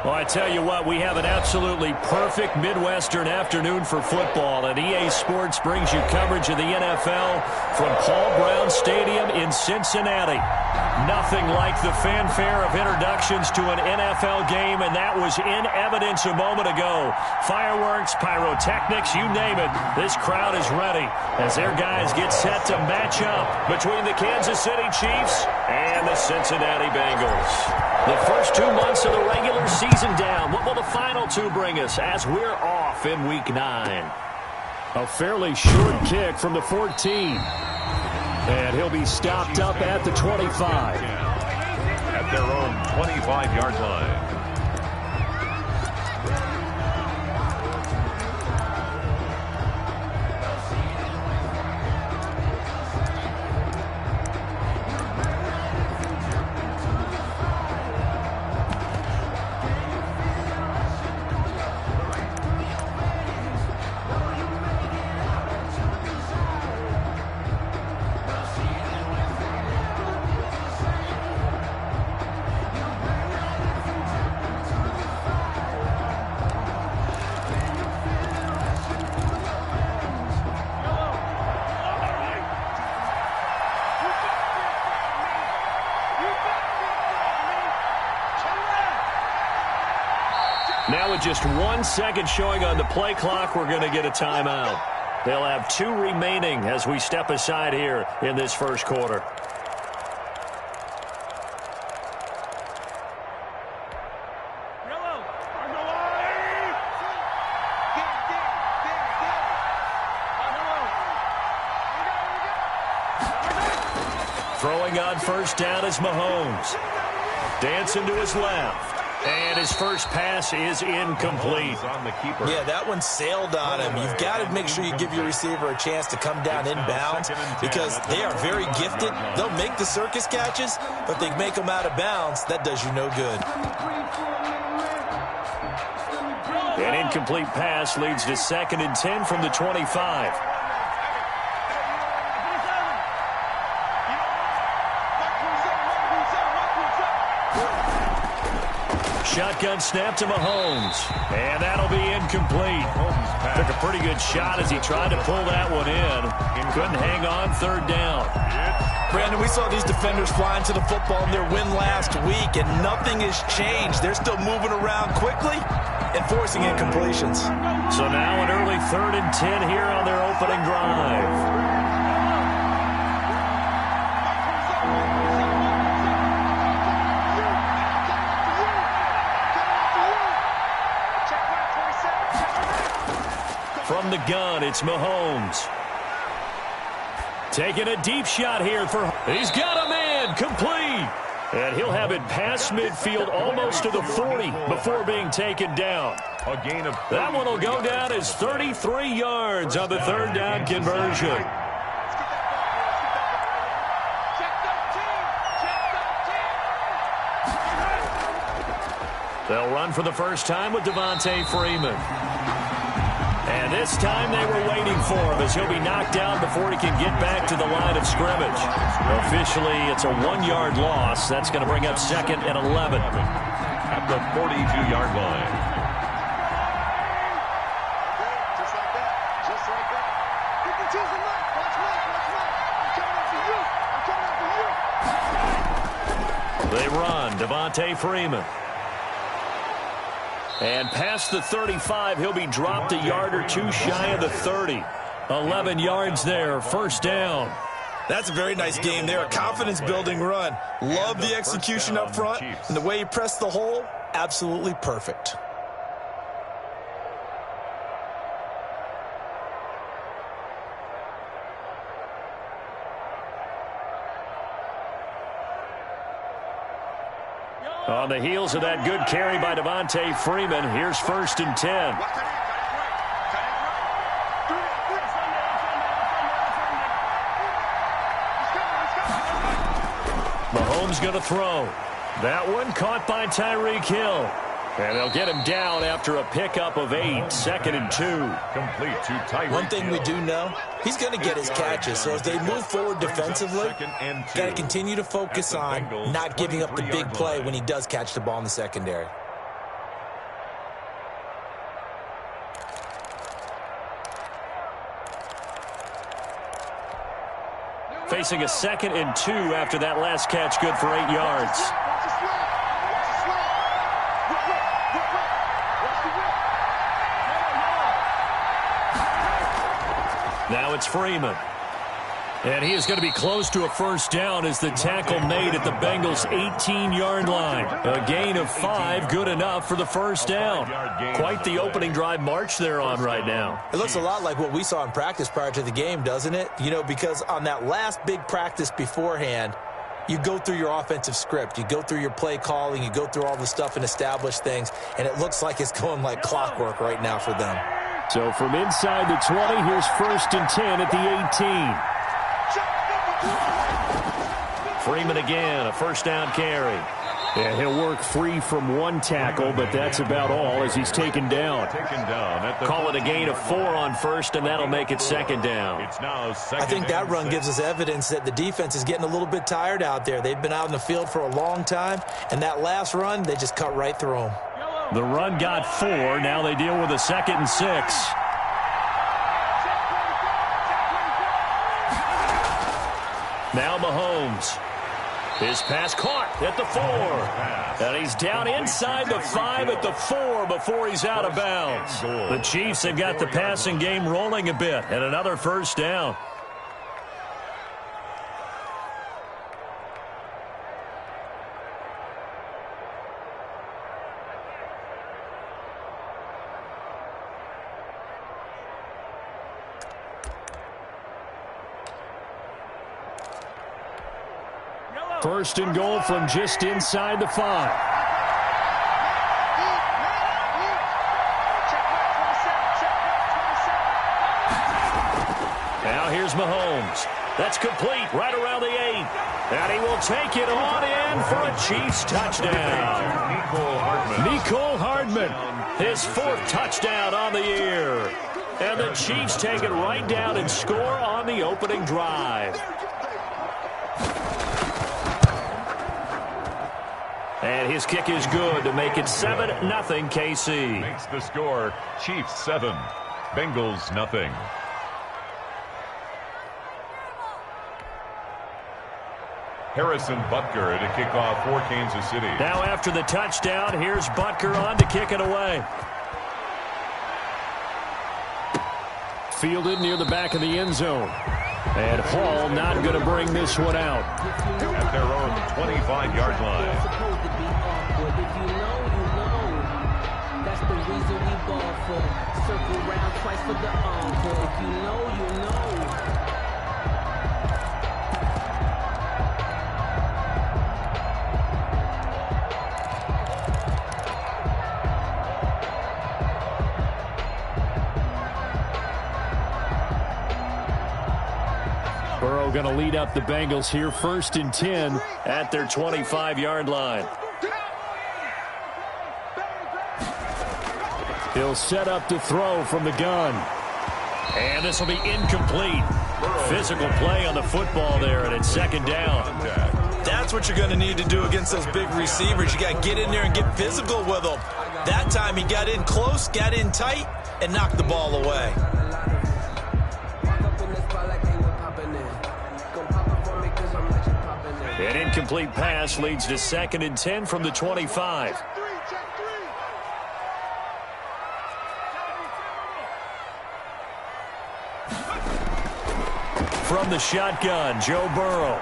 Well, I tell you what, we have an absolutely perfect Midwestern afternoon for football, and EA Sports brings you coverage of the NFL from Paul Brown Stadium in Cincinnati. Nothing like the fanfare of introductions to an NFL game, and that was in evidence a moment ago. Fireworks, pyrotechnics, you name it. This crowd is ready as their guys get set to match up between the Kansas City Chiefs and the Cincinnati Bengals. The first 2 months of the regular season down. What will the final two bring us as we're off in Week 9? A fairly short kick from the 14. And he'll be stopped up at the 25. At their own 25-yard line. Now with just 1 second showing on the play clock, we're going to get a timeout. They'll have 2 remaining as we step aside here in this first quarter. Throwing on first down is Mahomes. Dancing to his left. And his first pass is incomplete. Yeah, that one sailed on him. You've got to make sure you give your receiver a chance to come down inbounds because they are very gifted. They'll make the circus catches, but they make them out of bounds. That does you no good. An incomplete pass leads to 2nd and 10 from the 25. Shotgun snap to Mahomes. And that'll be incomplete. Took a pretty good shot as he tried to pull that one in. Couldn't hang on 3rd down. Brandon, we saw these defenders flying to the football in their win last week, and nothing has changed. They're still moving around quickly and forcing incompletions. So now an early 3rd and 10 here on their opening drive. From the gun, it's Mahomes. Taking a deep shot here for... He's got a man, complete. And he'll have it past midfield almost to the 40 before being taken down. A gain of... That one will go down as 33 yards on the 3rd down conversion. They'll run for the first time with Devontae Freeman. And this time they were waiting for him as he'll be knocked down before he can get back to the line of scrimmage. Officially, it's a 1-yard loss. That's going to bring up 2nd and 11. At the 42-yard line. They run. Devontae Freeman. And past the 35, he'll be dropped a yard or 2 shy of the 30. 11 yards there, 1st down. That's a very nice game there, a confidence-building run. Love the execution up front, and the way he pressed the hole, absolutely perfect. On the heels of that good carry by Devontae Freeman, here's 1st and 10. Mahomes going to throw. That one caught by Tyreek Hill. And they'll get him down after a pickup of 8, 2nd and 2. Complete to Tyreek. One thing we do know, he's going to get his catches. So as they move forward defensively, got to continue to focus on not giving up the big play when he does catch the ball in the secondary. Facing a 2nd and 2 after that last catch, good for 8 yards. Now it's Freeman. And he is going to be close to a first down as the tackle made at the Bengals' 18-yard line. A gain of 5, good enough for the first down. Quite the opening drive march they're on right now. It looks a lot like what we saw in practice prior to the game, doesn't it? You know, because on that last big practice beforehand, you go through your offensive script. You go through your play calling. You go through all the stuff and establish things. And it looks like it's going like clockwork right now for them. So from inside the 20, here's 1st and 10 at the 18. Freeman again, a first down carry. And he'll work free from one tackle, but that's about all as he's taken down. Call it a gain of 4 on first, and that'll make it 2nd down. I think that run gives us evidence that the defense is getting a little bit tired out there. They've been out in the field for a long time, and that last run, they just cut right through them. The run got 4. Now they deal with a 2nd and 6. Now Mahomes. His pass caught at the 4. And he's down inside the 5 at the 4 before he's out of bounds. The Chiefs have got the passing game rolling a bit, and another first down. First and goal from just inside the 5. Now here's Mahomes. That's complete right around the 8. And he will take it on in for a Chiefs touchdown. Mecole Hardman, his 4th touchdown on the year. And the Chiefs take it right down and score on the opening drive. And his kick is good to make it 7-0 KC. Makes the score Chiefs 7, Bengals nothing. Harrison Butker to kick off for Kansas City. Now after the touchdown, here's Butker on to kick it away. Fielded near the back of the end zone. And Hall not going to bring this one out. At their own 25-yard line. That's the reason we ball for. Circle round twice for the encore. If you know, you know. Burrow going to lead up the Bengals here, 1st and 10 at their 25-yard line. He'll set up to throw from the gun. And this will be incomplete. Physical play on the football there, and it's 2nd down. That's what you're going to need to do against those big receivers. You got to get in there and get physical with them. That time he got in close, got in tight, and knocked the ball away. An incomplete pass leads to 2nd and 10 from the 25. From the shotgun, Joe Burrow.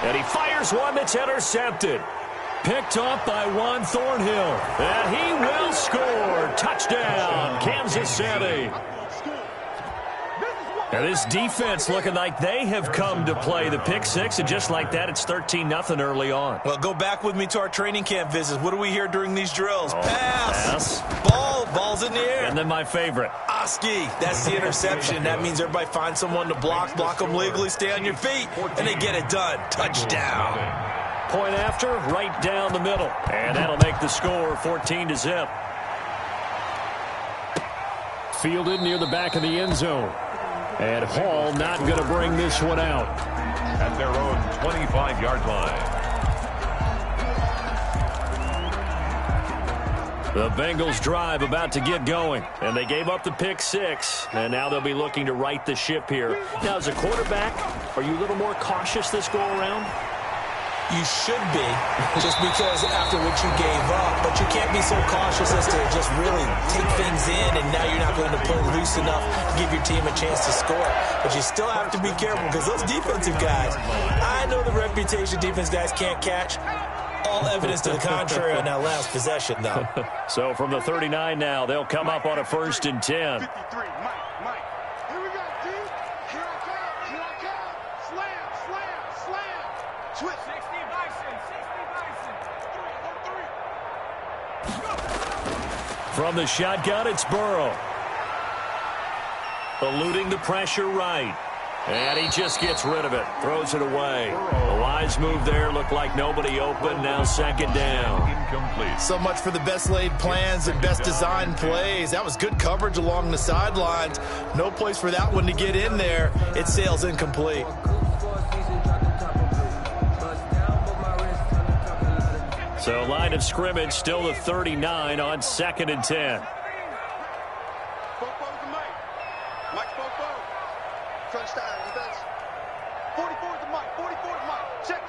And he fires one that's intercepted. Picked off by Juan Thornhill. And he will score. Touchdown, Kansas City. Now this defense looking like they have come to play the pick 6, and just like that, it's 13-0 early on. Well, go back with me to our training camp visits. What do we hear during these drills? Pass. Ball's in the air. And then my favorite. Oski, that's the interception. That means everybody finds someone to block them legally, stay on your feet, and they get it done. Touchdown. Point after, right down the middle. And that'll make the score 14-0. Fielded near the back of the end zone. And Hall not going to bring this one out. At their own 25-yard line. The Bengals drive about to get going, and they gave up the pick 6, and now they'll be looking to right the ship here. Now, as a quarterback, are you a little more cautious this go-around? You should be, just because after what you gave up, but you can't be so cautious as to just really take things in, and now you're not going to play loose enough to give your team a chance to score. But you still have to be careful, because those defensive guys, I know the reputation defense guys can't catch. All evidence to the contrary on that last possession, though. So from the 39 now, they'll come up on a 1st and 10. 53, Mike. Here we go, D. Here I come. Slam. Twist. 60 Bison. From the shotgun, it's Burrow. Eluding the pressure right. And he just gets rid of it. Throws it away. A wise move there. Looked like nobody open. Now 2nd down. Incomplete. So much for the best laid plans and best designed plays. That was good coverage along the sidelines. No place for that one to get in there. It sails incomplete. So line of scrimmage still the 39 on 2nd and 10. Mike Fofo. Touchdown, defense. 44 to Mike. Check.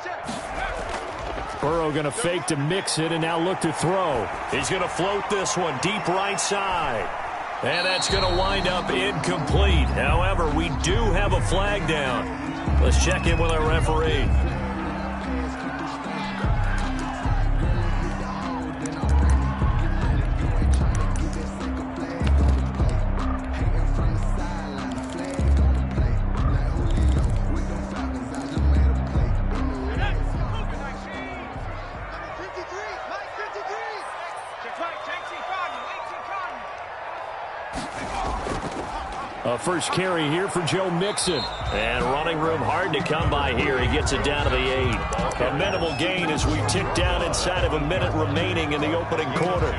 Burrow going to fake to mix it and now look to throw. He's going to float this one deep right side. And that's going to wind up incomplete. However, we do have a flag down. Let's check in with our referee. First carry here for Joe Mixon. And running room hard to come by here. He gets it down to the 8. A minimal gain as we tick down inside of a minute remaining in the opening quarter.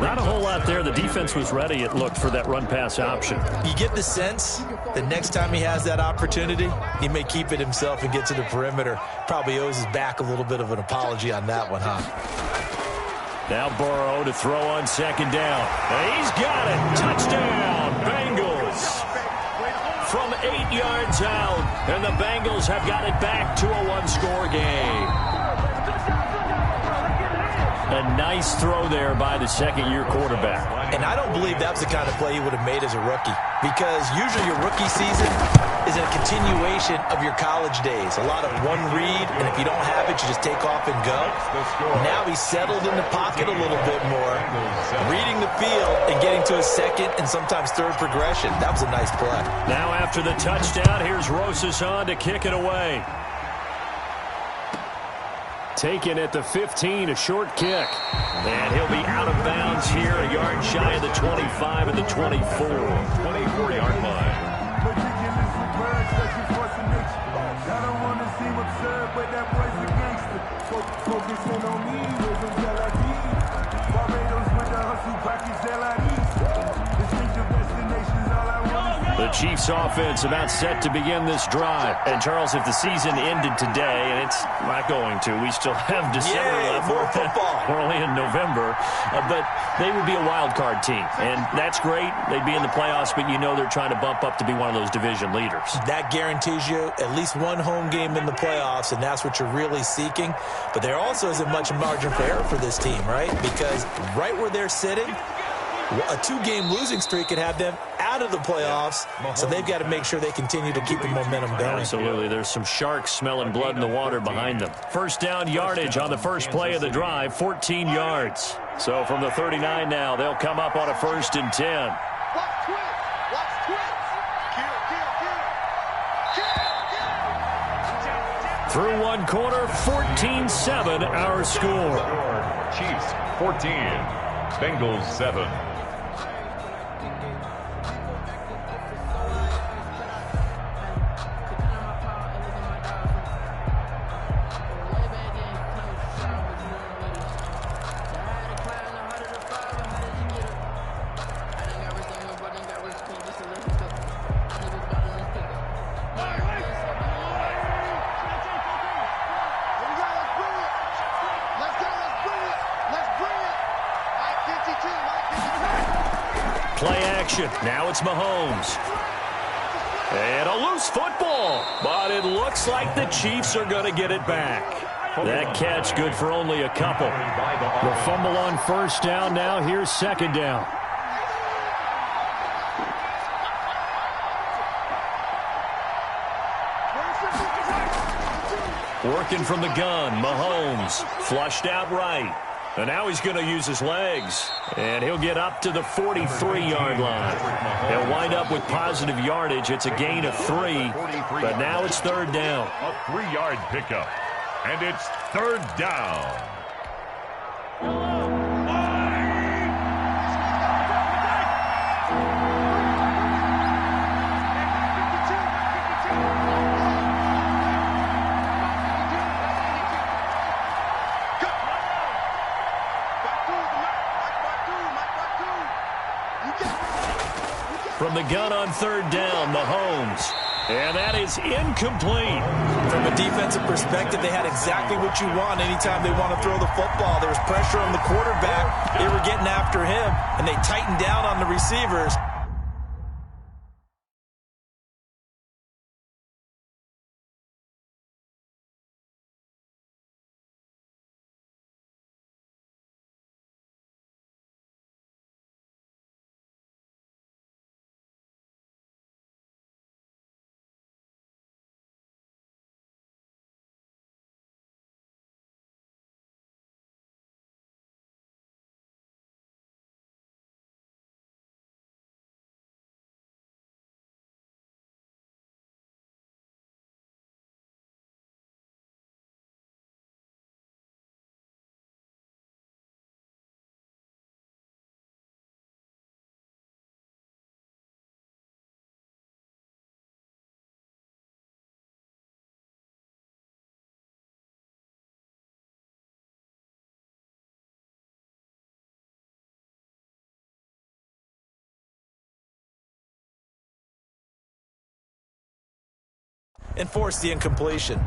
Not a whole lot there. The defense was ready, it looked, for that run-pass option. You get the sense that next time he has that opportunity, he may keep it himself and get to the perimeter. Probably owes his back a little bit of an apology on that one, huh? Now Burrow to throw on 2nd down. And he's got it. Touchdown, Bengals. From 8 yards out. And the Bengals have got it back to a one-score game. A nice throw there by the second-year quarterback. And I don't believe that was the kind of play he would have made as a rookie. Because usually your rookie season is a continuation of your college days. A lot of one read, and if you don't have it, you just take off and go. Now he's settled in the pocket a little bit more, reading the field and getting to his second and sometimes third progression. That was a nice play. Now after the touchdown, here's Rosas on to kick it away. Taken at the 15, a short kick. And he'll be out of bounds here, a yard shy of the 25 and the 24. 24-yard line. The Chiefs offense about set to begin this drive. And Charles, if the season ended today, and it's not going to, we still have December left. More football. We're only in November. But they would be a wild card team. And that's great. They'd be in the playoffs, but you know they're trying to bump up to be one of those division leaders. That guarantees you at least one home game in the playoffs, and that's what you're really seeking. But there also isn't much margin for error for this team, right? Because right where they're sitting, a 2-game losing streak could have them out of the playoffs, so they've got to make sure they continue to keep the momentum going. Absolutely. There's some sharks smelling blood in the water behind them. First down yardage on the first play of the drive, 14 yards. So from the 39 now, they'll come up on a 1st and 10. Through one quarter, 14-7 our score. Chiefs 14, Bengals 7. Let's bring it. Play action. Now it's Mahomes. And a loose football. But it looks like the Chiefs are going to get it back. That catch good for only a couple. The fumble on first down. Now here's second down. Working from the gun, Mahomes flushed out right. And now he's going to use his legs. And he'll get up to the 43-yard line. He'll wind up with positive yardage. It's a gain of 3. But now it's third down. A 3-yard pickup. And it's third down. From the gun on third down, Mahomes. And that is incomplete. From a defensive perspective, they had exactly what you want anytime they want to throw the football. There was pressure on the quarterback. They were getting after him, and they tightened down on the receivers. And force the incompletion.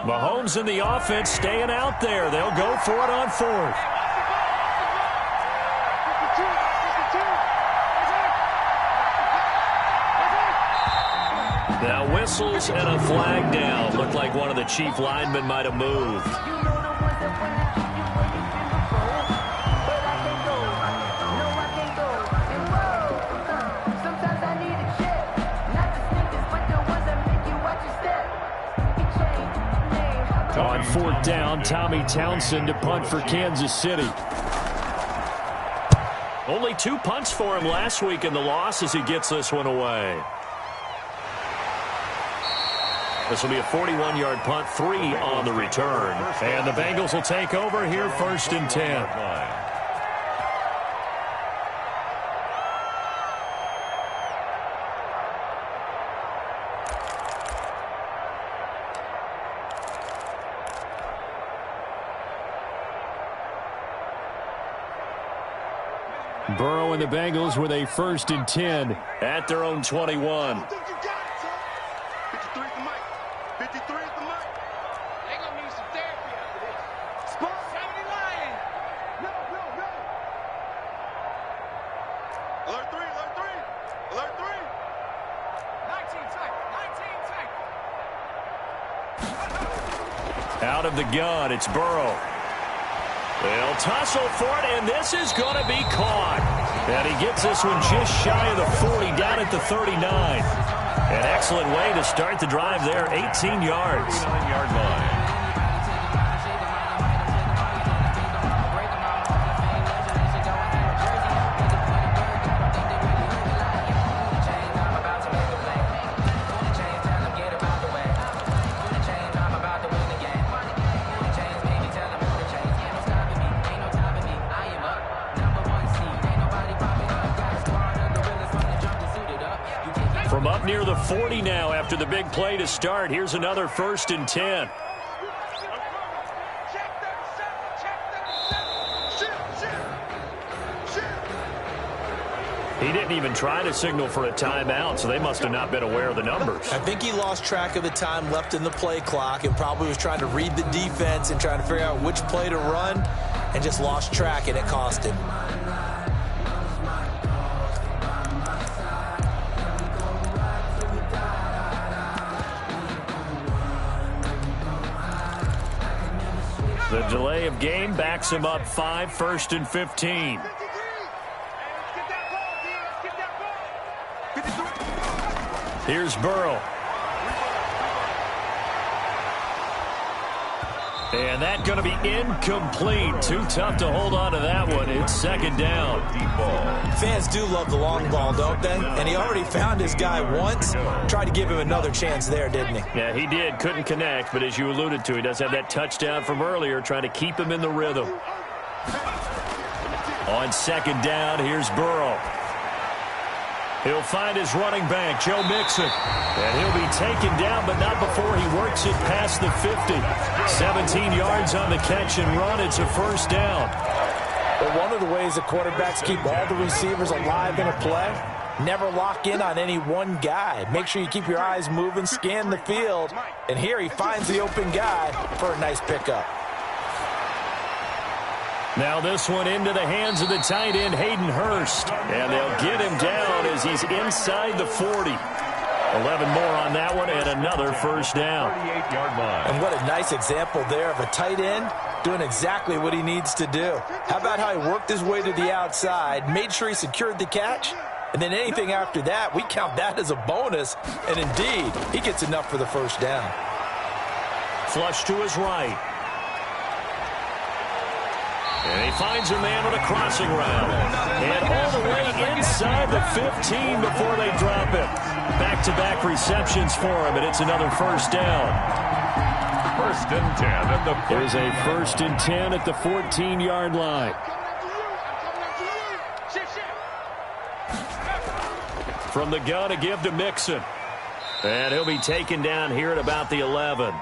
Mahomes and the offense staying out there. They'll go for it on fourth. Now whistles and a flag down. Looked like one of the Chief linemen might have moved. On fourth down, Tommy Townsend to punt for Kansas City. Only 2 punts for him last week in the loss as he gets this one away. This will be a 41-yard punt, 3 on the return. And the Bengals will take over here first and 10. Burrow and the Bengals with a first and 10 at their own 21. Out of the gun, it's Burrow. They'll tussle for it, and this is going to be caught. And he gets this one just shy of the 40, down at the 39. An excellent way to start the drive there, 18 yards. 39-yard line. From up near the 40 now after the big play to start. Here's another first and 10. He didn't even try to signal for a timeout, so they must have not been aware of the numbers. I think he lost track of the time left in the play clock and probably was trying to read the defense and trying to figure out which play to run and just lost track, and it cost him. The delay of game backs him up 5, 1st and 15. Here's Burrow. And that's going to be incomplete. Too tough to hold on to that one. It's 2nd down. Fans do love the long ball, don't they? And he already found his guy once. Tried to give him another chance there, didn't he? Yeah, he did. Couldn't connect, but as you alluded to, he does have that touchdown from earlier, trying to keep him in the rhythm. On 2nd down, here's Burrow. He'll find his running back, Joe Mixon. And he'll be taken down, but not before he works it past the 50. 17 yards on the catch and run. It's a 1st down. But one of the ways the quarterbacks keep all the receivers alive in a play, never lock in on any one guy. Make sure you keep your eyes moving, scan the field. And here he finds the open guy for a nice pickup. Now this one into the hands of the tight end, Hayden Hurst. And they'll get him down as he's inside the 40. 11 more on that one and another 1st down. 38-yard line. And what a nice example there of a tight end doing exactly what he needs to do. How about how he worked his way to the outside, made sure he secured the catch, and then anything after that, we count that as a bonus. And indeed, he gets enough for the 1st down. Flush to his right. And he finds a man with a crossing route. And all the way inside the 15 before they drop it. Back-to-back receptions for him, and it's another 1st down. 1st and 10 at the 14. There's a 1st and 10 at the 14-yard line. From the gun, a give to Mixon. And he'll be taken down here at about the 11.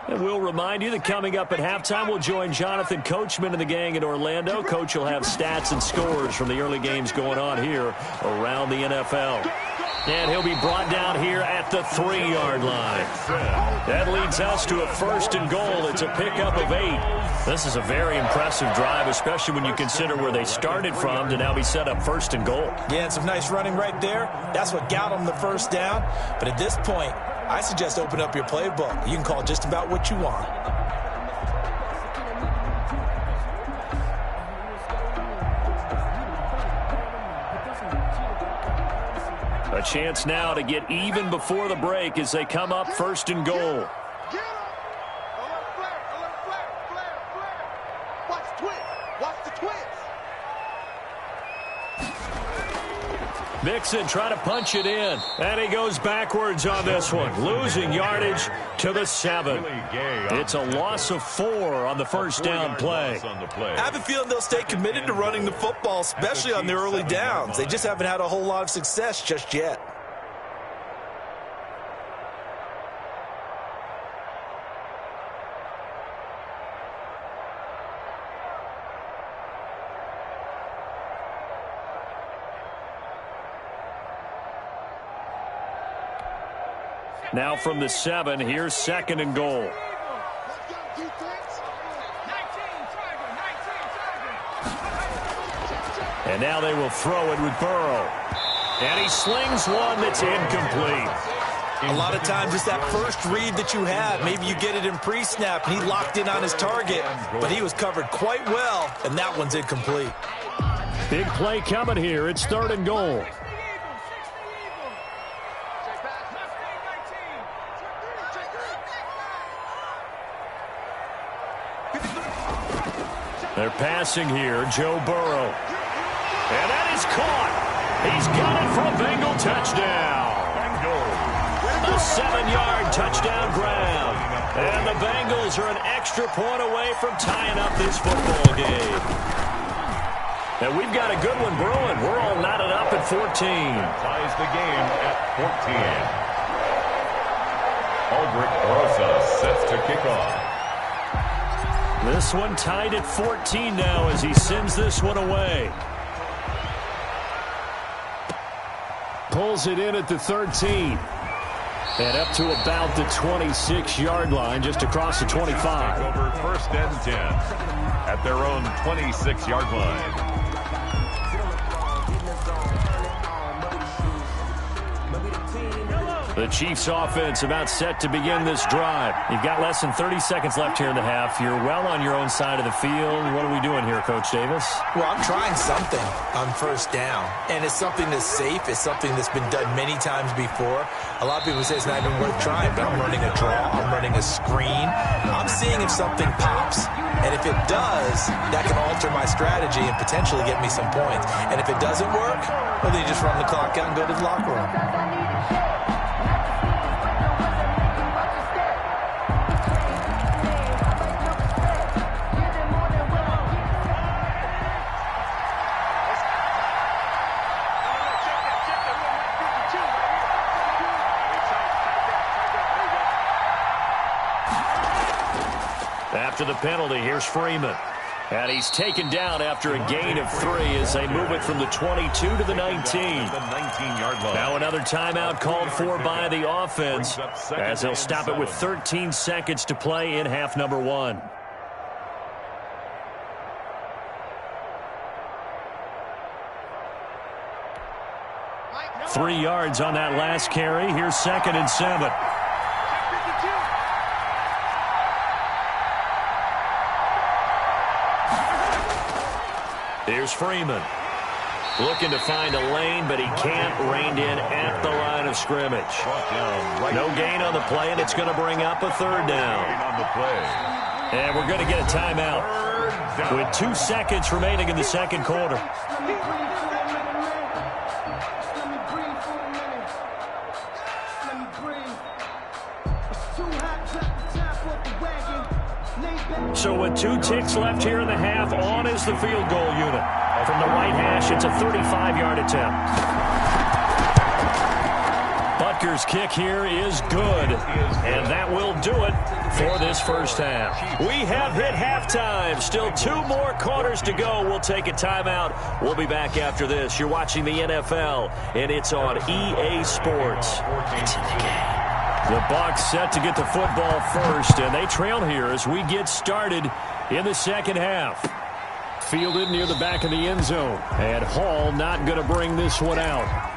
And we'll remind you that coming up at halftime, we'll join Jonathan Coachman and the gang in Orlando. Coach will have stats and scores from the early games going on here around the NFL. And he'll be brought down here at the 3-yard line. That leads us to a 1st and goal. It's a pickup of 8. This is a very impressive drive, especially when you consider where they started from to now be set up 1st and goal. Yeah, and some nice running right there. That's what got them the 1st down. But at this point, I suggest open up your playbook. You can call just about what you want. A chance now to get even before the break as they come up 1st and goal. Mixon trying to punch it in, and he goes backwards on this one, losing yardage to the 7. It's a loss of 4 on the 1st down play. I have a feeling they'll stay committed to running the football, especially on the early downs. They just haven't had a whole lot of success just yet. Now from the 7, here's 2nd and goal. And now they will throw it with Burrow. And he slings one that's incomplete. A lot of times it's that first read that you have. Maybe you get it in pre-snap, and he locked in on his target, but he was covered quite well, and that one's incomplete. Big play coming here. It's 3rd and goal. They're passing here, Joe Burrow. And that is caught. He's got it for a Bengal touchdown. A 7-yard touchdown grab. And the Bengals are an extra point away from tying up this football game. And we've got a good one brewing. We're all knotted up at 14. Ties the game at 14. Maverick Rosa sets to kick off. This one tied at 14 now as he sends this one away. Pulls it in at the 13. And up to about the 26-yard line, just across the 25. Take over 1st and 10 at their own 26-yard line. The Chiefs offense about set to begin this drive. You've got less than 30 seconds left here in the half. You're well on your own side of the field. What are we doing here, Coach Davis? Well, I'm trying something on 1st down, and it's something that's safe. It's something that's been done many times before. A lot of people say it's not even worth trying, but I'm running a draw. I'm running a screen. I'm seeing if something pops, and if it does, that can alter my strategy and potentially get me some points. And if it doesn't work, well, then you just run the clock out and go to the locker room. After the penalty, here's Freeman. And he's taken down after a gain of 3 as they move it from the 22 to the 19. The 19-yard line. Now another timeout called for by the offense as they'll stop it with 13 seconds to play in half number 1. Three yards on that last carry. Here's 2nd and 7. Here's Freeman. Looking to find a lane, but he can't. Reined in at the line of scrimmage. No gain on the play, and it's going to bring up a 3rd down. And we're going to get a timeout with 2 seconds remaining in the 2nd quarter. So with 2 ticks left here in the half, on is the field goal unit. From the right hash, it's a 35-yard attempt. Butker's kick here is good, and that will do it for this first half. We have hit halftime. Still 2 more quarters to go. We'll take a timeout. We'll be back after this. You're watching the NFL, and it's on EA Sports. It's in the game. The Bucs set to get the football first, and they trail here as we get started in the 2nd half. Fielded near the back of the end zone, and Hall not going to bring this one out.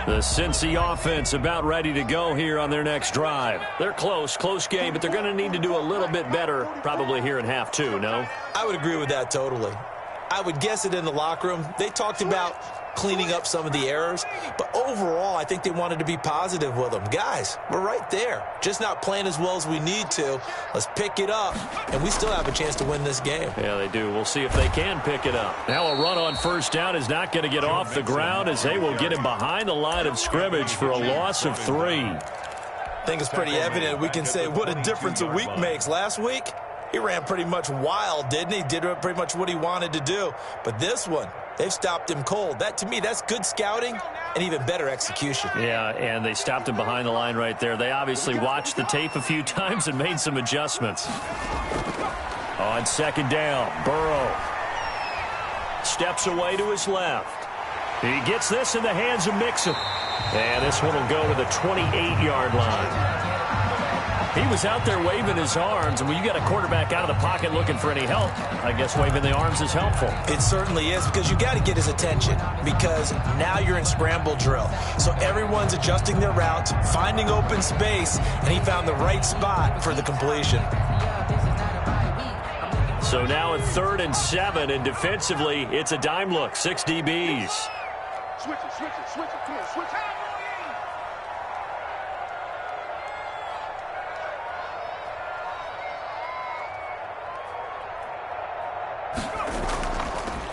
The Cincy offense about ready to go here on their next drive. They're close game, but they're going to need to do a little bit better probably here in half 2, no? I would agree with that totally. I would guess it in the locker room. They talked about cleaning up some of the errors, but overall I think they wanted to be positive with them. Guys, we're right there. Just not playing as well as we need to. Let's pick it up, and we still have a chance to win this game. Yeah, they do. We'll see if they can pick it up. Now a run on 1st down is not going to get off the ground as they will get him behind the line of scrimmage for a loss of 3. I think it's pretty evident. We can say what a difference a week makes. Last week, he ran pretty much wild, didn't he? Did pretty much what he wanted to do. But this one, they've stopped him cold. That, to me, that's good scouting and even better execution. Yeah, and they stopped him behind the line right there. They obviously watched the tape a few times and made some adjustments. On 2nd down, Burrow steps away to his left. He gets this in the hands of Mixon. And this one will go to the 28-yard line. He was out there waving his arms, and when you got a quarterback out of the pocket looking for any help, I guess waving the arms is helpful. It certainly is, because you got to get his attention, because now you're in scramble drill. So everyone's adjusting their routes, finding open space, and he found the right spot for the completion. So now at 3rd and 7, and defensively, it's a dime look, 6 DBs. Switch it, come on, switch it.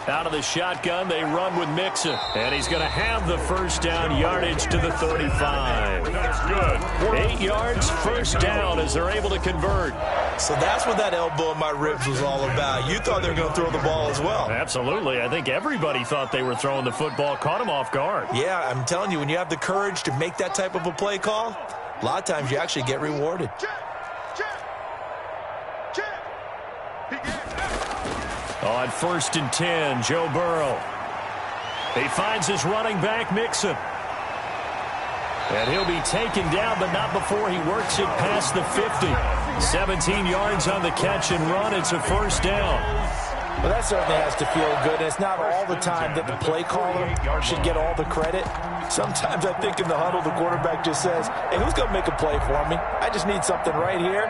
Out of the shotgun, they run with Mixon. And he's going to have the first down, yardage to the 35. That's good. 8 yards, first down as they're able to convert. So that's what that elbow in my ribs was all about. You thought they were going to throw the ball as well. Absolutely. I think everybody thought they were throwing the football, caught him off guard. Yeah, I'm telling you, when you have the courage to make that type of a play call, a lot of times you actually get rewarded. On 1st and 10, Joe Burrow. He finds his running back, Mixon. And he'll be taken down, but not before he works it past the 50. 17 yards on the catch and run. It's a first down. Well, that certainly has to feel good. And it's not all the time that the play caller should get all the credit. Sometimes I think in the huddle, the quarterback just says, hey, who's going to make a play for me? I just need something right here.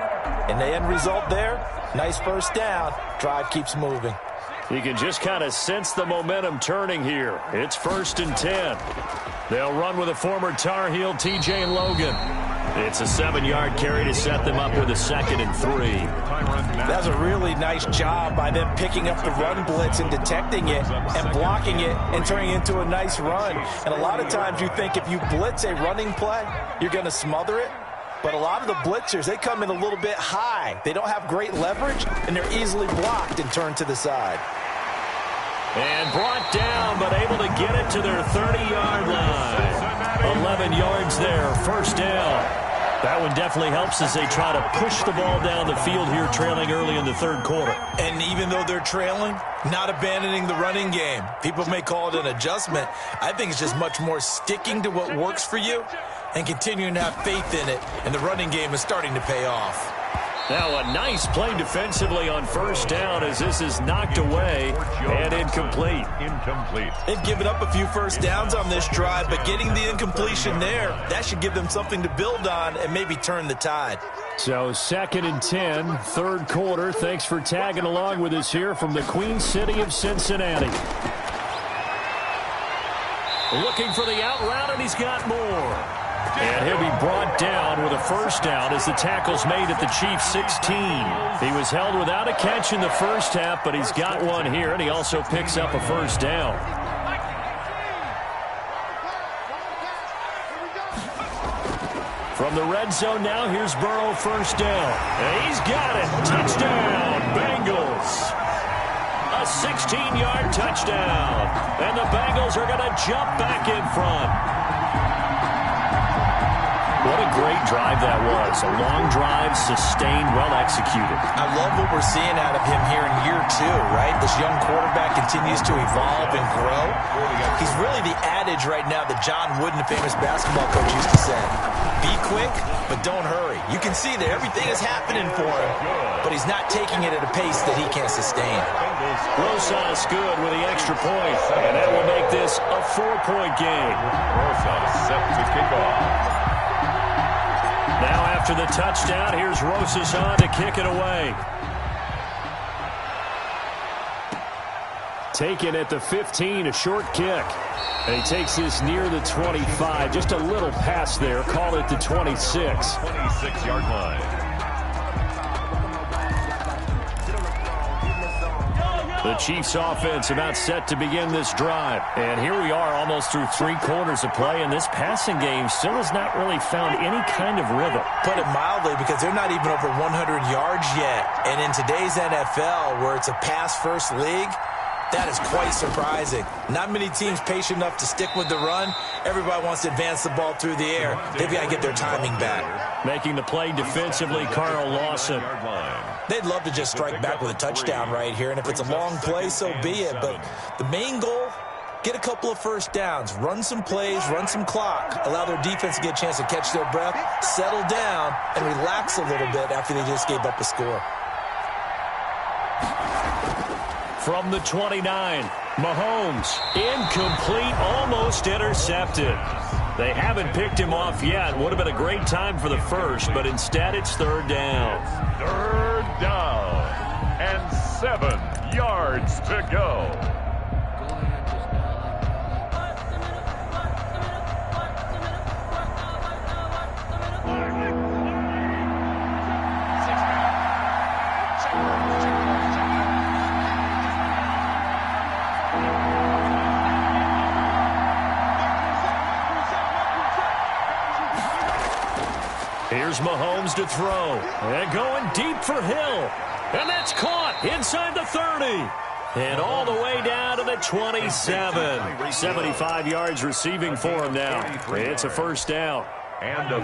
And the end result there, nice first down. Drive keeps moving. You can just kind of sense the momentum turning here. It's 1st and 10. They'll run with a former Tar Heel, TJ Logan. It's a 7-yard carry to set them up with a 2nd and 3. That's a really nice job by them picking up the run blitz and detecting it and blocking it and turning it into a nice run. And a lot of times you think if you blitz a running play, you're going to smother it. But a lot of the blitzers, they come in a little bit high. They don't have great leverage, and they're easily blocked and turned to the side. And brought down, but able to get it to their 30-yard line. 11 yards there, first down. That one definitely helps as they try to push the ball down the field here, trailing early in the 3rd quarter. And even though they're trailing, not abandoning the running game. People may call it an adjustment. I think it's just much more sticking to what works for you and continuing to have faith in it. And the running game is starting to pay off. Now a nice play defensively on first down as this is knocked away and incomplete. They've given up a few first downs on this drive, but getting the incompletion there, that should give them something to build on and maybe turn the tide. So 2nd and 10, 3rd quarter. Thanks for tagging along with us here from the Queen City of Cincinnati. Looking for the out route, and he's got more. And he'll be brought down with a first down as the tackle's made at the Chiefs' 16. He was held without a catch in the first half, but he's got one here, and he also picks up a first down. From the red zone now, here's Burrow, first down. And he's got it. Touchdown, Bengals. A 16-yard touchdown. And the Bengals are going to jump back in front. What a great drive that was. A long drive, sustained, well executed. I love what we're seeing out of him here in year 2, right? This young quarterback continues to evolve and grow. He's really the adage right now that John Wooden, the famous basketball coach, used to say. Be quick, but don't hurry. You can see that everything is happening for him, but he's not taking it at a pace that he can't sustain. Rosas good with the extra point, and that will make this a 4-point game. Rosas set to kick off. Now after the touchdown, here's Rosas on to kick it away. Taken at the 15, a short kick. And he takes this near the 25. Just a little pass there. Call it the 26. 26-yard line. The Chiefs offense about set to begin this drive. And here we are almost through 3 quarters of play, and this passing game still has not really found any kind of rhythm. Put it mildly, because they're not even over 100 yards yet. And in today's NFL, where it's a pass-first league, that is quite surprising. Not many teams patient enough to stick with the run. Everybody wants to advance the ball through the air. They've got to get their timing back. Making the play defensively, Carl Lawson. They'd love to just strike back with a touchdown right here, and if it's a long play, so be it. But the main goal, get a couple of first downs, run some plays, run some clock, allow their defense to get a chance to catch their breath, settle down, and relax a little bit after they just gave up a score. From the 29, Mahomes, incomplete, almost intercepted. They haven't picked him off yet. Would have been a great time for the first, but instead it's 3rd down. 3rd down and 7 yards to go. Here's Mahomes to throw. And going deep for Hill. And that's caught inside the 30. And all the way down to the 27. 75 yards receiving for him now. It's a first down.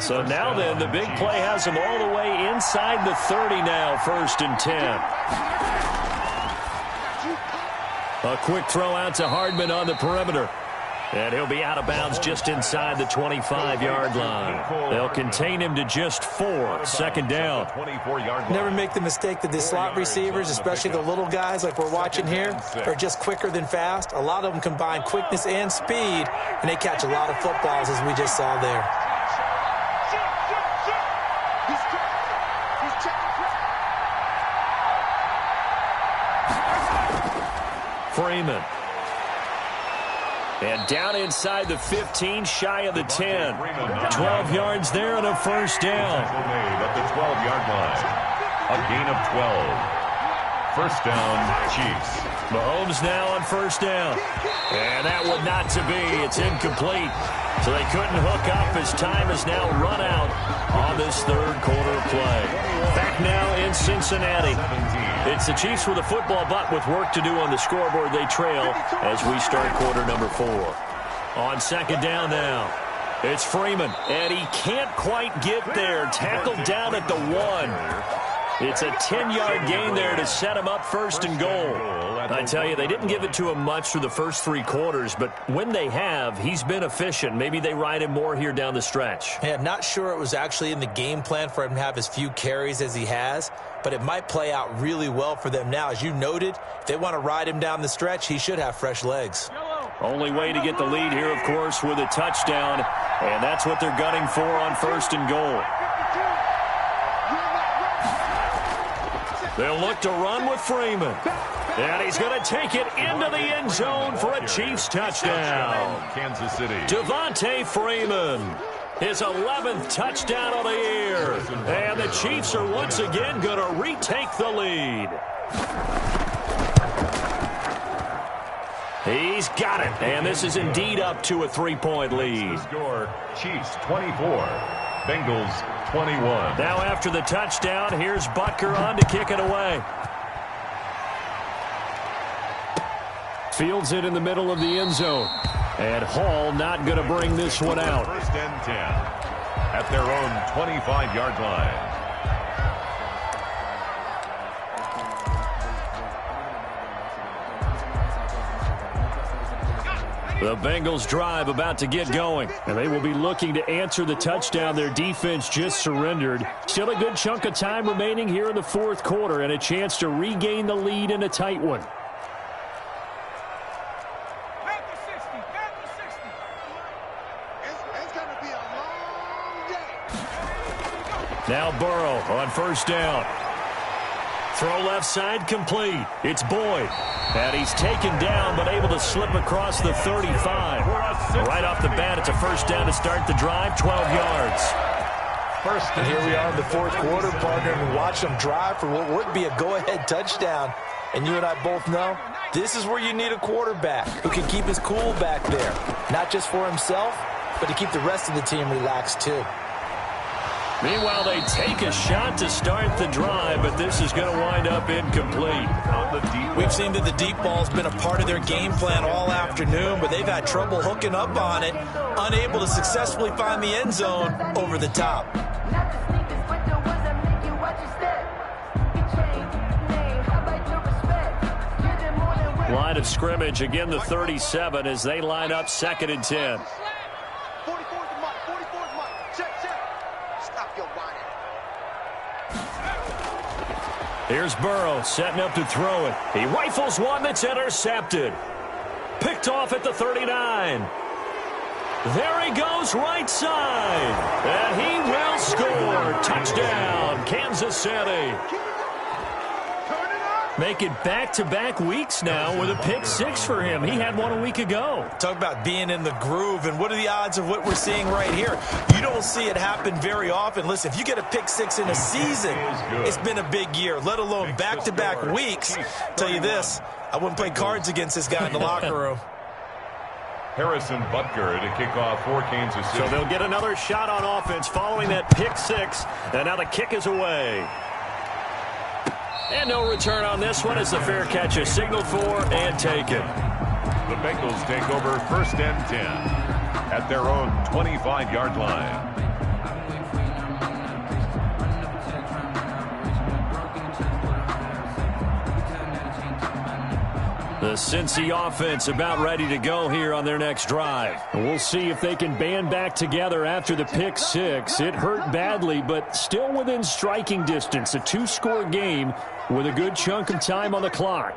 So now then, the big play has him all the way inside the 30 now, 1st and 10. A quick throw out to Hardman on the perimeter. And he'll be out of bounds just inside the 25-yard line. They'll contain him to just 4. Second down. Never make the mistake that the slot receivers, especially the little guys like we're watching here, are just quicker than fast. A lot of them combine quickness and speed, and they catch a lot of footballs, as we just saw there. Freeman. And down inside the 15, shy of the 10. 12 yards there and a first down. At the 12-yard line. A gain of 12. First down, Chiefs. Mahomes now on first down. And that one not to be. It's incomplete. So they couldn't hook up as time has now run out on this third quarter of play. Back now in Cincinnati. It's the Chiefs with a football, but with work to do on the scoreboard, they trail as we start quarter number 4. On second down now, it's Freeman, and he can't quite get there. Tackled down at the 1. It's a 10-yard gain there to set him up 1st and goal. I tell you, they didn't give it to him much through the first 3 quarters, but when they have, he's been efficient. Maybe they ride him more here down the stretch. Yeah, I'm not sure it was actually in the game plan for him to have as few carries as he has, but it might play out really well for them now. As you noted, if they want to ride him down the stretch, he should have fresh legs. Only way to get the lead here, of course, with a touchdown, and that's what they're gunning for on 1st and goal. They'll look to run with Freeman. And he's going to take it into the end zone for a Chiefs touchdown. Kansas City. Devontae Freeman. His 11th touchdown of the year. And the Chiefs are once again going to retake the lead. He's got it. And this is indeed up to a 3-point lead. Score, Chiefs 24. Bengals 21. Now after the touchdown, here's Butker on to kick it away. Fields it in the middle of the end zone. And Hall not going to bring this one out. 1st and 10 at their own 25-yard line. The Bengals drive about to get going, and they will be looking to answer the touchdown their defense just surrendered. Still a good chunk of time remaining here in the 4th quarter and a chance to regain the lead in a tight one. It's going to be a long day. Now Burrow on first down. Throw left side complete. It's Boyd. And he's taken down but able to slip across the 35. Right off the bat, it's a first down to start the drive, 12 yards. And here we are in the 4th quarter, partner, and watch them drive for what would be a go-ahead touchdown. And you and I both know this is where you need a quarterback who can keep his cool back there. Not just for himself, but to keep the rest of the team relaxed too. Meanwhile, they take a shot to start the drive, but this is going to wind up incomplete. We've seen that the deep ball's been a part of their game plan all afternoon, but they've had trouble hooking up on it, unable to successfully find the end zone over the top. Line of scrimmage, again the 37 as they line up 2nd and 10. 44's the mark. 44's mark. Check. Stop your whining. Here's Burrow setting up to throw it. He rifles one that's intercepted. Picked off at the 39. There he goes right side. And he will score. Touchdown, Kansas City. Make it back-to-back weeks now with a pick 6 for him. He had one a week ago. Talk about being in the groove, and what are the odds of what we're seeing right here? You don't see it happen very often. Listen, if you get a pick 6 in a season, it's been a big year, let alone back-to-back weeks. Tell you this, I wouldn't play cards against this guy in the locker room. Harrison Butker to kick off for Kansas City. So they'll get another shot on offense following that pick six. And now the kick is away. And no return on this one as the fair catch is signaled for and taken. The Bengals take over 1st and 10 at their own 25-yard line. The Cincy offense about ready to go here on their next drive. We'll see if they can band back together after the pick six. It hurt badly, but still within striking distance. A 2-score game with a good chunk of time on the clock.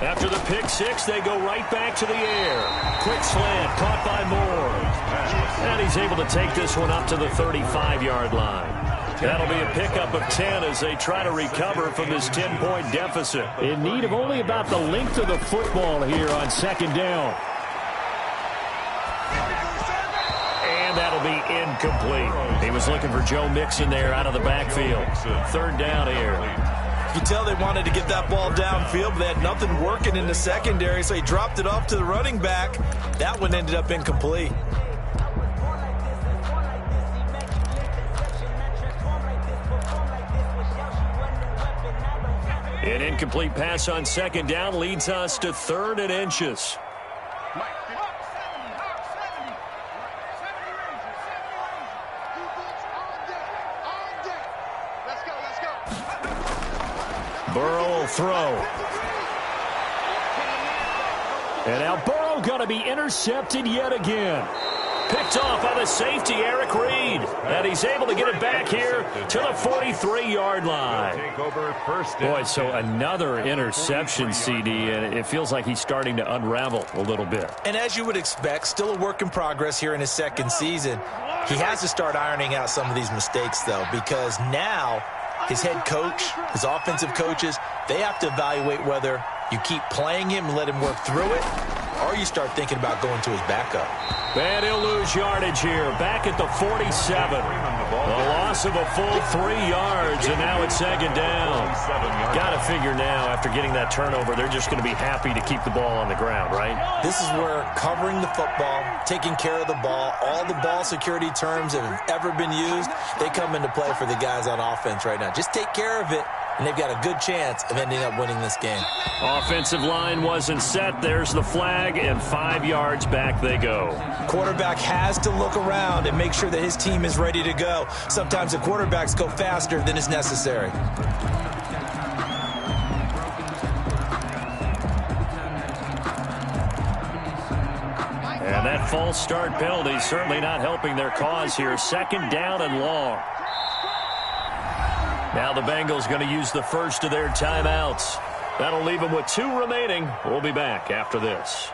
After the pick six, they go right back to the air. Quick slant caught by Moore. And he's able to take this one up to the 35-yard line. That'll be a pickup of 10 as they try to recover from this 10-point deficit. In need of only about the length of the football here on 2nd down. And that'll be incomplete. He was looking for Joe Mixon there out of the backfield. 3rd down here. You can tell they wanted to get that ball downfield, but they had nothing working in the secondary, so he dropped it off to the running back. That one ended up incomplete. An incomplete pass on 2nd down leads us to 3rd and inches. Burrow will throw. And now Burrow going to be intercepted yet again. Picked off by the safety, Eric Reed. And he's able to get it back here to the 43-yard line. Boy, so another interception, CD, and it feels like he's starting to unravel a little bit. And as you would expect, still a work in progress here in his 2nd season. He has to start ironing out some of these mistakes, though, because now his head coach, his offensive coaches, they have to evaluate whether you keep playing him and let him work through it, or you start thinking about going to his backup. And he'll lose yardage here. Back at the 47. The loss of a full 3 yards, and now it's 2nd down. Got to figure now, after getting that turnover, they're just going to be happy to keep the ball on the ground, right? This is where covering the football, taking care of the ball, all the ball security terms that have ever been used, they come into play for the guys on offense right now. Just take care of it, and they've got a good chance of ending up winning this game. Offensive line wasn't set. There's the flag, and 5 yards back they go. Quarterback has to look around and make sure that his team is ready to go. Sometimes the quarterbacks go faster than is necessary. And that false start penalty certainly not helping their cause here. 2nd down and long. Now the Bengals going to use the first of their timeouts. That'll leave them with 2 remaining. We'll be back after this.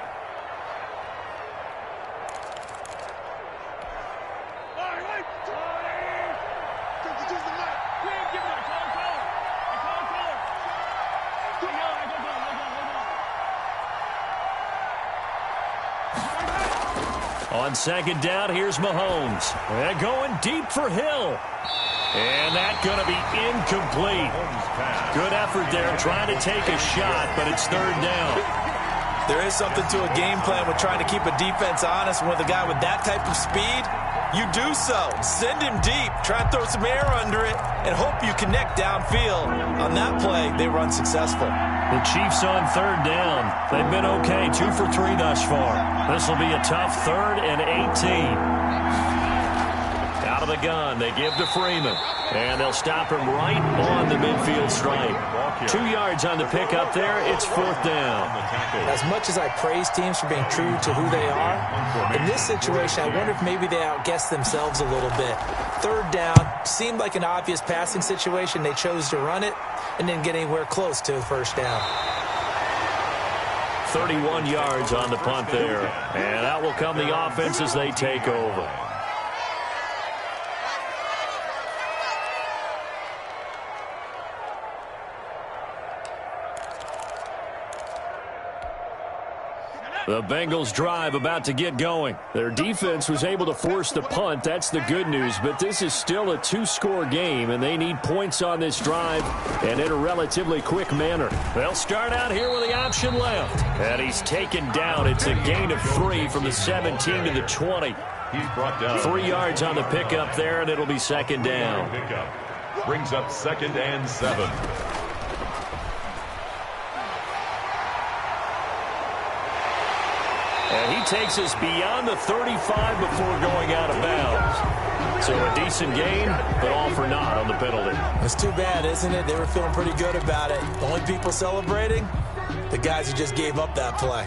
On 2nd down, here's Mahomes. And going deep for Hill. And that's going to be incomplete. Good effort there trying to take a shot, but it's 3rd down. There is something to a game plan with trying to keep a defense honest. With a guy with that type of speed, you do so. Send him deep. Try and throw some air under it and hope you connect downfield. On that play, they run successful. The Chiefs on 3rd down. They've been okay, 2 for 3 thus far. This will be a tough 3rd and 18. Out of the gun, they give to Freeman. And they'll stop him right on the midfield stripe. 2 yards on the pickup there. It's 4th down. As much as I praise teams for being true to who they are, in this situation, I wonder if maybe they outguessed themselves a little bit. 3rd down seemed like an obvious passing situation. They chose to run it and didn't get anywhere close to 1st down. 31 yards on the punt there. And out will come the offense as they take over. The Bengals drive about to get going. Their defense was able to force the punt. That's the good news. But this is still a two-score game, and they need points on this drive and in a relatively quick manner. They'll start out here with the option left. And he's taken down. It's a gain of 3 from the 17 to the 20. He's brought down 3 yards on the pickup there, and it'll be second down. Pickup brings up 2nd and 7. And he takes us beyond the 35 before going out of bounds. So a decent gain, but all for naught on the penalty. It's too bad, isn't it? They were feeling pretty good about it. The only people celebrating, the guys who just gave up that play.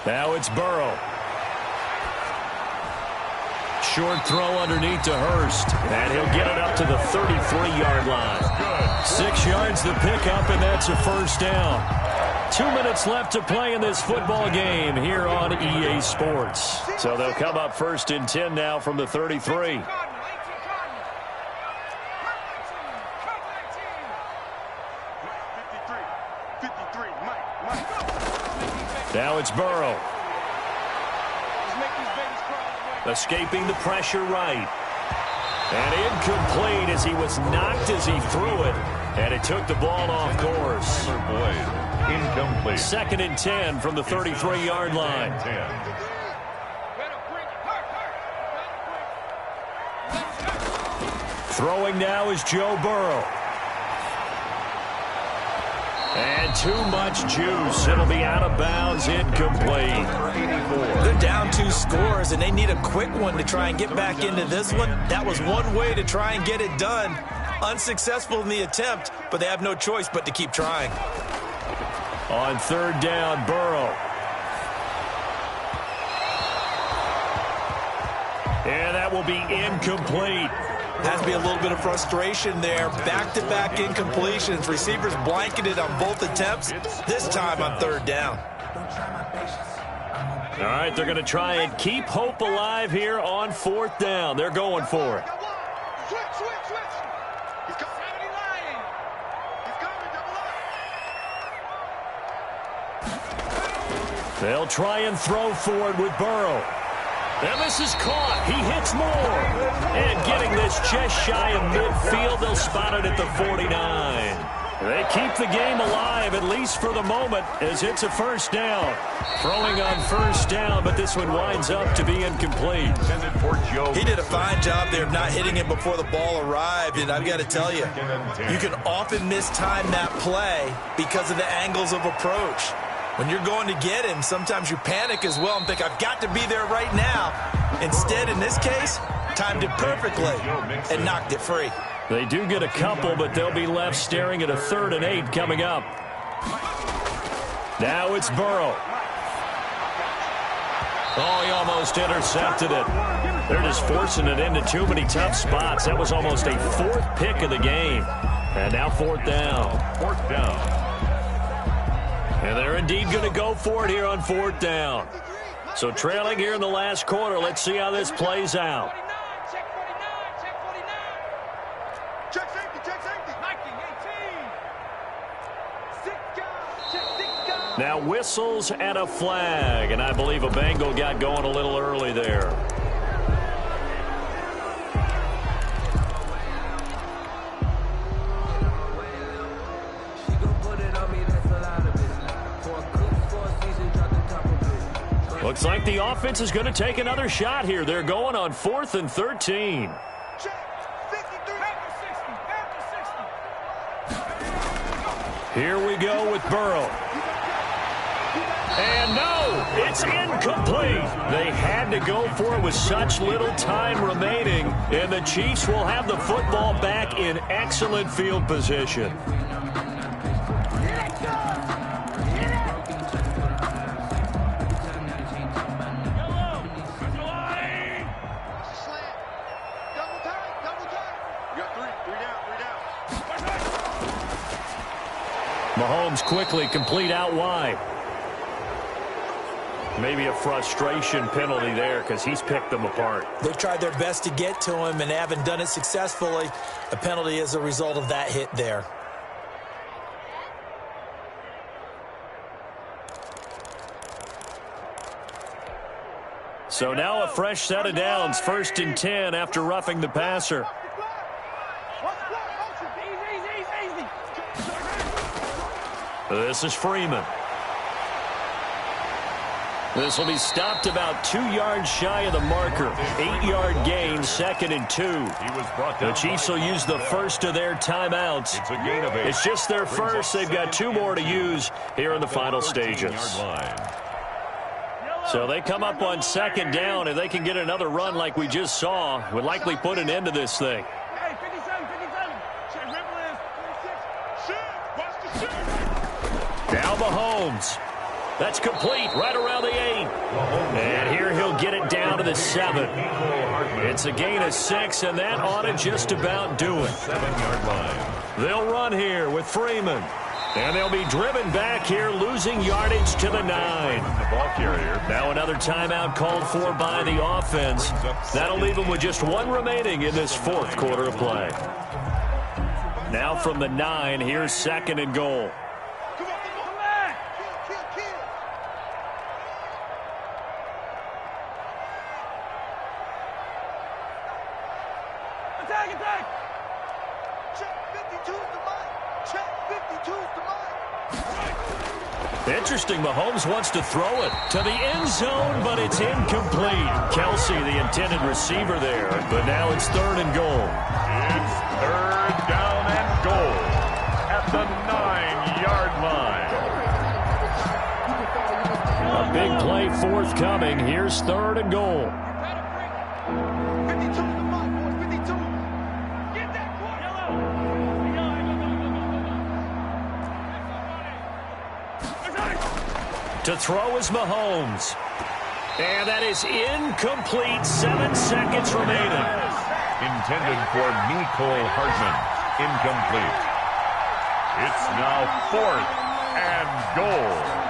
Now it's Burrow. Short throw underneath to Hurst. And he'll get it up to the 33-yard line. 6 yards the pickup, and that's a first down. 2 minutes left to play in this football game here on EA Sports. So they'll come up 1st and 10 now from the 33. Now it's Burrow. Escaping the pressure right. And incomplete as he was knocked as he threw it. And it took the ball off course. Incomplete. 2nd and 10 from the 33-yard line. Throwing now is Joe Burrow. And too much juice. It'll be out of bounds, incomplete. They're down 2 scores, and they need a quick one to try and get back into this one. That was one way to try and get it done. Unsuccessful in the attempt, but they have no choice but to keep trying. On 3rd down, Burrow. And that will be incomplete. Has to be a little bit of frustration there. Back-to-back incompletions. Receivers blanketed on both attempts, this time on 3rd down. All right, they're going to try and keep hope alive here on 4th down. They're going for it. They'll try and throw for it with Burrow. And this is caught. He hits more. And getting this just shy of midfield, they'll spot it at the 49. They keep the game alive, at least for the moment, as it's a first down. Throwing on 1st down, but this one winds up to be incomplete. He did a fine job there of not hitting it before the ball arrived, and I've got to tell you, you can often mistime that play because of the angles of approach. When you're going to get him, sometimes you panic as well and think, I've got to be there right now. Instead, in this case, timed it perfectly and knocked it free. They do get a couple, but they'll be left staring at a 3rd and 8 coming up. Now it's Burrow. Oh, he almost intercepted it. They're just forcing it into too many tough spots. That was almost a 4th pick of the game. And now 4th down. 4th down. And they're indeed going to go for it here on 4th down. So trailing here in the last quarter. Let's see how this plays out. Check safety, check safety. 18. Now whistles and a flag. And I believe a Bengal got going a little early there. Looks like the offense is going to take another shot here. They're going on 4th and 13. Here we go with Burrow. And no, it's incomplete. They had to go for it with such little time remaining. And the Chiefs will have the football back in excellent field position. Mahomes quickly complete out wide. Maybe a frustration penalty there because he's picked them apart. They've tried their best to get to him and haven't done it successfully. A penalty as a result of that hit there. So now a fresh set of downs, 1st and 10 after roughing the passer. This is Freeman. This will be stopped about 2 yards shy of the marker. 8-yard gain, 2nd and 2. The Chiefs will use the first of their timeouts. It's just their first. They've got 2 more to use here in the final stages. So they come up on 2nd down. If they can get another run like we just saw, would likely put an end to this thing. Now Mahomes. That's complete right around the 8. And here he'll get it down to the 7. It's a gain of 6, and that ought to just about do it. 7-yard line. They'll run here with Freeman. And they'll be driven back here, losing yardage to the 9. The ball carrier. Now another timeout called for by the offense. That'll leave them with just 1 remaining in this 4th quarter of play. Now from the 9, here's 2nd and goal. Interesting, Mahomes wants to throw it to the end zone, but it's incomplete. Kelsey, the intended receiver there, but now it's 3rd and goal. It's 3rd down and goal at the 9-yard line. A big play forthcoming. Here's 3rd and goal. To throw is Mahomes. And that is incomplete. 7 seconds remaining. Intended for Mecole Hardman. Incomplete. It's now 4th and goal.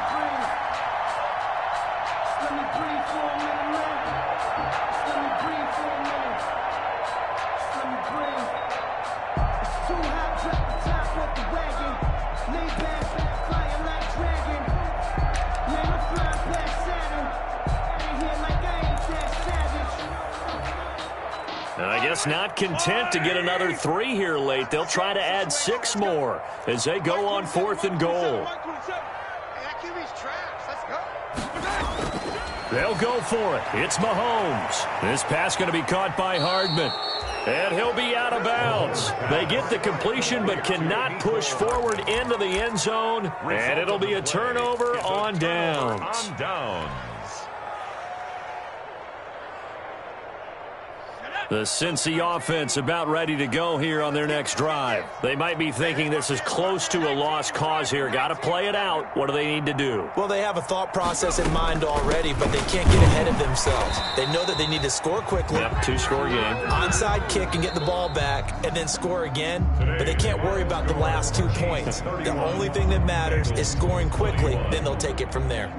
I guess not content to get another 3 here late. They'll try to add 6 more as they go on 4th and goal. They'll go for it. It's Mahomes. This pass going to be caught by Hardman. And he'll be out of bounds. They get the completion but cannot push forward into the end zone. And it'll be a turnover on downs. The Cincy offense about ready to go here on their next drive. They might be thinking this is close to a lost cause here. Got to play it out. What do they need to do? Well, they have a thought process in mind already, but they can't get ahead of themselves. They know that they need to score quickly. Yep, 2-score game. Onside kick and get the ball back and then score again. But they can't worry about the last 2 points. The only thing that matters is scoring quickly. Then they'll take it from there.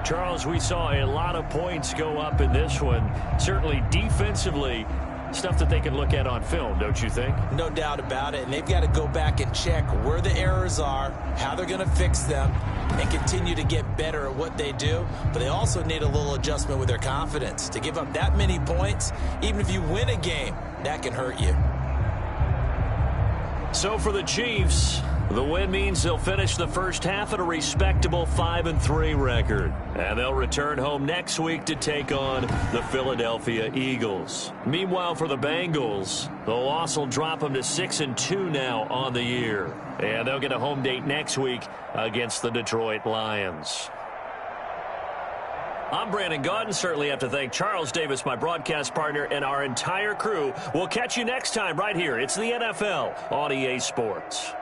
Charles, we saw a lot of points go up in this one. Certainly defensively, stuff that they can look at on film, don't you think? No doubt about it. And they've got to go back and check where the errors are, how they're going to fix them, and continue to get better at what they do. But they also need a little adjustment with their confidence. To give up that many points, even if you win a game, that can hurt you. So for the Chiefs, the win means they'll finish the first half at a respectable 5-3 record. And they'll return home next week to take on the Philadelphia Eagles. Meanwhile, for the Bengals, the loss will drop them to 6-2 now on the year. And they'll get a home date next week against the Detroit Lions. I'm Brandon Gaudin. Certainly have to thank Charles Davis, my broadcast partner, and our entire crew. We'll catch you next time right here. It's the NFL on EA Sports.